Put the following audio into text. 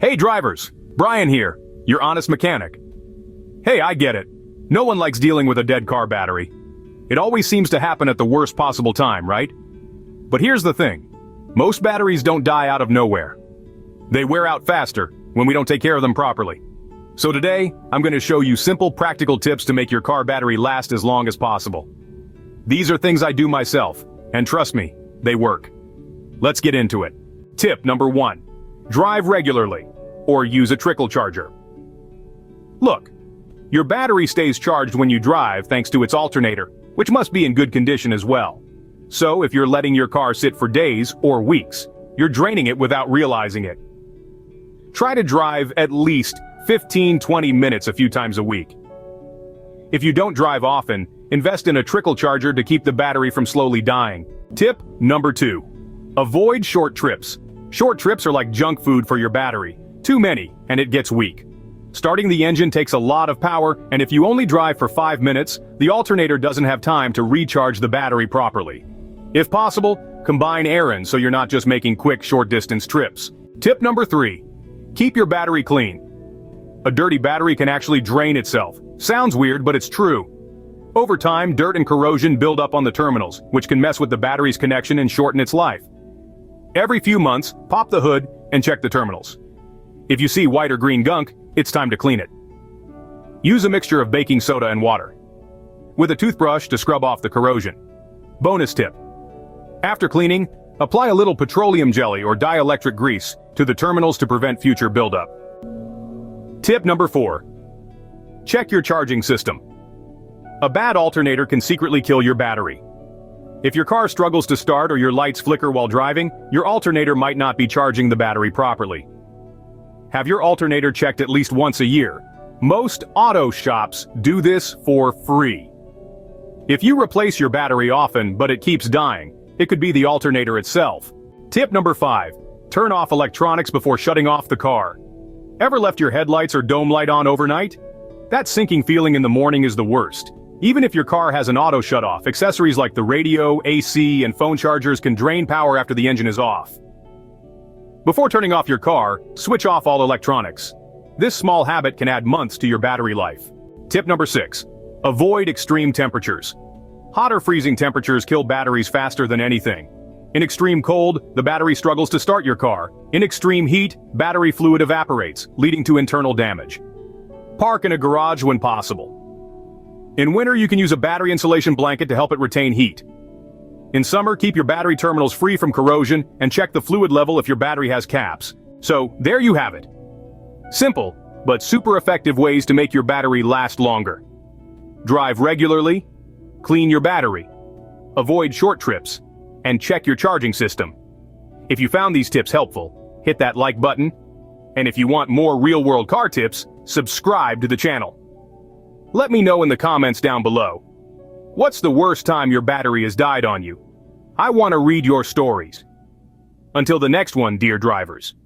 Hey drivers, Brian here, your honest mechanic. Hey, I get it. No one likes dealing with a dead car battery. It always seems to happen at the worst possible time, right? But here's the thing. Most batteries don't die out of nowhere. They wear out faster when we don't take care of them properly. So today, I'm going to show you simple, practical tips to make your car battery last as long as possible. These are things I do myself, and trust me, they work. Let's get into it. Tip number 1. Drive regularly, or use a trickle charger. Look, your battery stays charged when you drive thanks to its alternator, which must be in good condition as well. So if you're letting your car sit for days or weeks, you're draining it without realizing it. Try to drive at least 15-20 minutes a few times a week. If you don't drive often, invest in a trickle charger to keep the battery from slowly dying. Tip number 2. Avoid short trips. Short trips are like junk food for your battery. Too many, and it gets weak. Starting the engine takes a lot of power, and if you only drive for 5 minutes, the alternator doesn't have time to recharge the battery properly. If possible, combine errands so you're not just making quick short-distance trips. Tip number 3. Keep your battery clean. A dirty battery can actually drain itself. Sounds weird, but it's true. Over time, dirt and corrosion build up on the terminals, which can mess with the battery's connection and shorten its life. Every few months, pop the hood and check the terminals. If you see white or green gunk, it's time to clean it. Use a mixture of baking soda and water, with a toothbrush to scrub off the corrosion. Bonus tip. After cleaning, apply a little petroleum jelly or dielectric grease to the terminals to prevent future buildup. Tip number 4. Check your charging system. A bad alternator can secretly kill your battery. If your car struggles to start or your lights flicker while driving, your alternator might not be charging the battery properly. Have your alternator checked at least once a year. Most auto shops do this for free. If you replace your battery often but it keeps dying, it could be the alternator itself. Tip number 5. Turn off electronics before shutting off the car. Ever left your headlights or dome light on overnight? That sinking feeling in the morning is the worst. Even if your car has an auto shut-off, accessories like the radio, AC, and phone chargers can drain power after the engine is off. Before turning off your car, switch off all electronics. This small habit can add months to your battery life. Tip number 6. Avoid extreme temperatures. Hot or freezing temperatures kill batteries faster than anything. In extreme cold, the battery struggles to start your car. In extreme heat, battery fluid evaporates, leading to internal damage. Park in a garage when possible. In winter, you can use a battery insulation blanket to help it retain heat. In summer, keep your battery terminals free from corrosion and check the fluid level if your battery has caps. So, there you have it. Simple, but super effective ways to make your battery last longer. Drive regularly, clean your battery, avoid short trips, and check your charging system. If you found these tips helpful, hit that like button, and if you want more real-world car tips, subscribe to the channel. Let me know in the comments down below. What's the worst time your battery has died on you? I want to read your stories. Until the next one, dear drivers.